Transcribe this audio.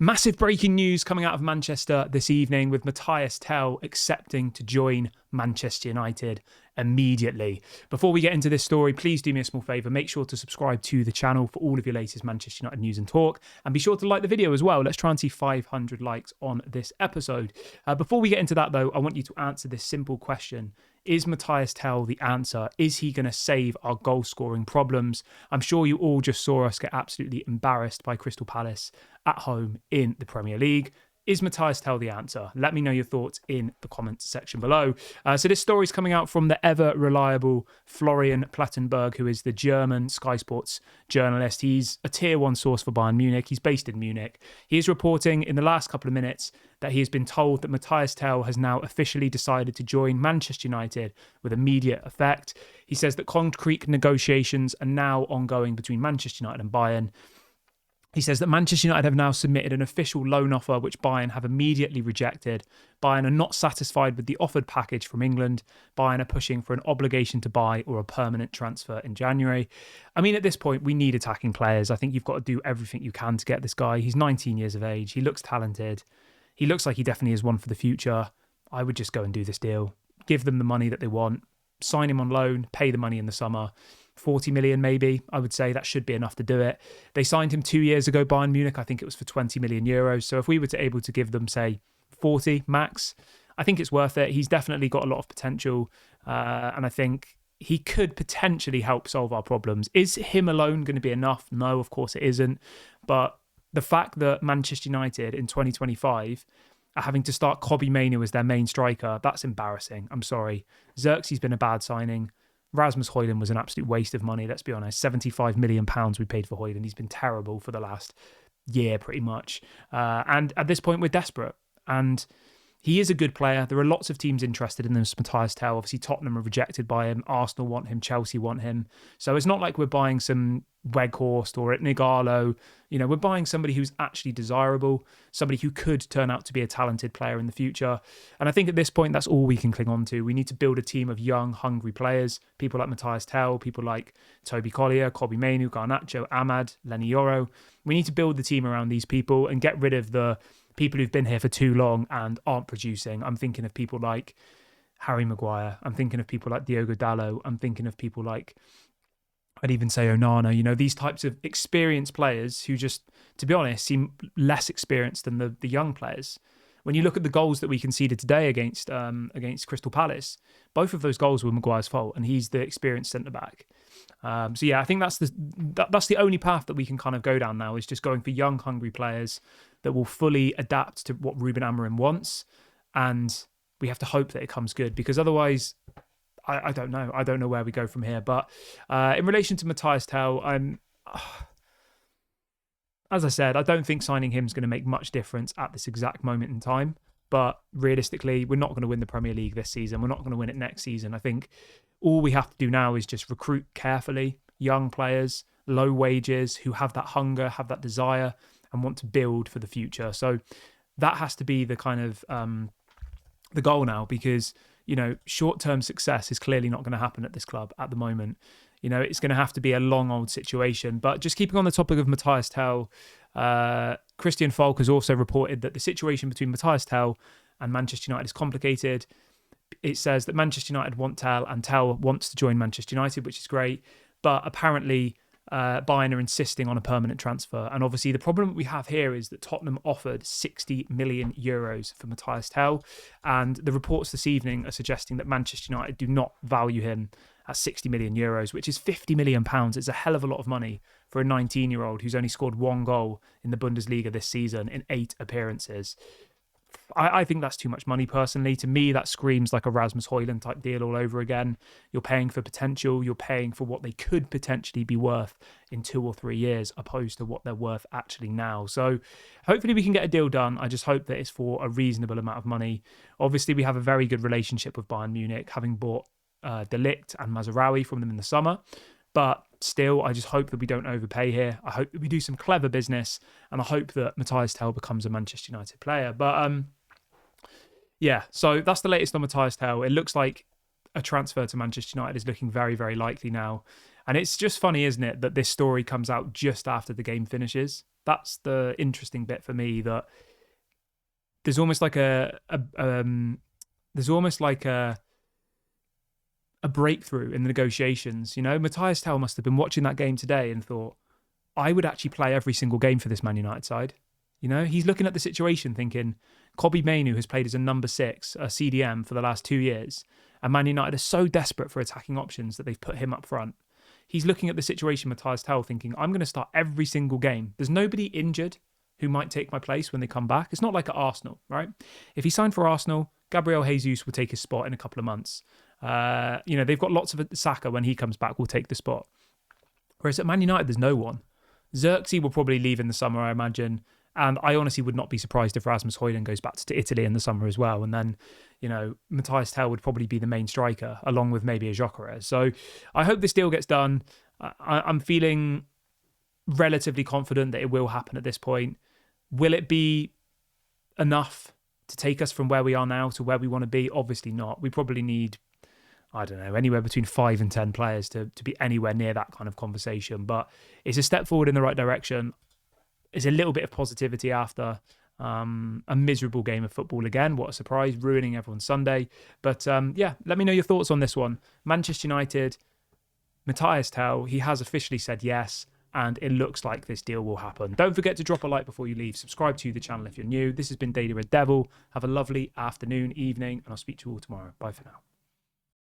Massive breaking news coming out of Manchester this evening with Mathys Tel accepting to join Manchester United immediately. Before we get into this story, please do me a small favour. Make sure to subscribe to the channel for all of your latest Manchester United news and talk. And be sure to like the video as well. Let's try and see 500 likes on this episode. Before we get into that though, I want you to answer this simple question. Is Mathys Tel the answer? Is he going to save our goal scoring problems? I'm sure you all just saw us get absolutely embarrassed by Crystal Palace at home in the Premier League. Is Mathys Tel the answer? Let me know your thoughts in the comments section below. So this story is coming out from the ever-reliable Florian Plettenberg, who is the German Sky Sports journalist. He's a tier 1 source for Bayern Munich. He's based in Munich. He is reporting in the last couple of minutes that he has been told that Mathys Tel has now officially decided to join Manchester United with immediate effect. He says that concrete negotiations are now ongoing between Manchester United and Bayern. He says that Manchester United have now submitted an official loan offer, which Bayern have immediately rejected. Bayern are not satisfied with the offered package from England. Bayern are pushing for an obligation to buy or a permanent transfer in January. I mean, at this point, we need attacking players. I think you've got to do everything you can to get this guy. He's 19 years of age. He looks talented. He looks like he definitely is one for the future. I would just go and do this deal. Give them the money that they want. Sign him on loan. Pay the money in the summer. 40 million maybe, I would say that should be enough to do it. They signed him 2 years ago, Bayern Munich. I think it was for 20 million euros. So if we were to able to give them, say, 40 max, I think it's worth it. He's definitely got a lot of potential. And I think he could potentially help solve our problems. Is him alone going to be enough? No, of course it isn't. But the fact that Manchester United in 2025 are having to start Kobbie Mainoo as their main striker, that's embarrassing. I'm sorry. Xerxes been a bad signing. Rasmus Højlund was an absolute waste of money, let's be honest. £75 million we paid for Højlund. He's been terrible for the last year, pretty much. And at this point, we're desperate. And he is a good player. There are lots of teams interested in this Mathys Tel. Obviously, Tottenham are rejected by him. Arsenal want him. Chelsea want him. So it's not like we're buying some Weghorst or Nigalo. You know, we're buying somebody who's actually desirable, somebody who could turn out to be a talented player in the future. And I think at this point, that's all we can cling on to. We need to build a team of young, hungry players, people like Mathys Tel, people like Toby Collier, Kobbie Mainoo, Garnacho, Ahmad, Lenny Yoro. We need to build the team around these people and get rid of the people who've been here for too long and aren't producing. I'm thinking of people like Harry Maguire. I'm thinking of people like Diogo Dalot. I'm thinking of people like, I'd even say Onana. You know, these types of experienced players who just, to be honest, seem less experienced than the young players. When you look at the goals that we conceded today against Crystal Palace, both of those goals were Maguire's fault, and he's the experienced centre-back. So yeah, I think that's the only path that we can kind of go down now, is just going for young, hungry players that will fully adapt to what Ruben Amorim wants, and we have to hope that it comes good, because otherwise, I don't know. I don't know where we go from here. But in relation to Mathys Tel, as I said, I don't think signing him is going to make much difference at this exact moment in time. But realistically, we're not going to win the Premier League this season. We're not going to win it next season. I think all we have to do now is just recruit carefully, young players, low wages, who have that hunger, have that desire, and want to build for the future. So that has to be the kind of the goal now, because, you know, short-term success is clearly not going to happen at this club at the moment. You know, it's going to have to be a long old situation. But just keeping on the topic of Mathys Tel, Christian Falk has also reported that the situation between Mathys Tel and Manchester United is complicated. It says that Manchester United want Tel, and Tel wants to join Manchester United, which is great. But apparently, Bayern are insisting on a permanent transfer. And obviously the problem we have here is that Tottenham offered 60 million euros for Mathys Tel. And the reports this evening are suggesting that Manchester United do not value him at 60 million euros, which is 50 million pounds. It's a hell of a lot of money for a 19-year-old who's only scored one goal in the Bundesliga this season in 8 appearances. I think that's too much money, personally. To me, that screams like a Rasmus Højlund type deal all over again. You're paying for potential. You're paying for what they could potentially be worth in 2 or 3 years, opposed to what they're worth actually now. So hopefully we can get a deal done. I just hope that it's for a reasonable amount of money. Obviously, we have a very good relationship with Bayern Munich, having bought De Ligt and Mazraoui from them in the summer. But still, I just hope that we don't overpay here. I hope that we do some clever business, and I hope that Mathys Tel becomes a Manchester United player. But yeah, so that's the latest on Mathys Tel. It looks like a transfer to Manchester United is looking very, very likely now. And it's just funny, isn't it, that this story comes out just after the game finishes. That's the interesting bit for me, that there's almost like a breakthrough in the negotiations. Mathys Tel must have been watching that game today and thought, I would actually play every single game for this Man United side. He's looking at the situation thinking, Kobbie Mainoo has played as a number 6, a CDM, for the last 2 years, and Man United are so desperate for attacking options that they've put him up front. He's looking at the situation, Mathys Tel, thinking, I'm going to start every single game. There's nobody injured who might take my place when they come back. It's not like at Arsenal, right? If he signed for Arsenal, Gabriel Jesus will take his spot in a couple of months. They've got lots of Saka when he comes back will take the spot. Whereas at Man United, there's no one. Xerxes will probably leave in the summer, I imagine. And I honestly would not be surprised if Rasmus Højlund goes back to Italy in the summer as well. And then, Mathys Tel would probably be the main striker, along with maybe a Gyökeres. So I hope this deal gets done. I'm feeling relatively confident that it will happen at this point. Will it be enough to take us from where we are now to where we want to be? Obviously not. We probably need, I don't know, anywhere between 5 and 10 players to be anywhere near that kind of conversation. But it's a step forward in the right direction. It's a little bit of positivity after a miserable game of football again. What a surprise, ruining everyone's Sunday. But let me know your thoughts on this one. Manchester United, Mathys Tel, he has officially said yes, and it looks like this deal will happen. Don't forget to drop a like before you leave. Subscribe to the channel if you're new. This has been Daily Red Devil. Have a lovely afternoon, evening, and I'll speak to you all tomorrow. Bye for now.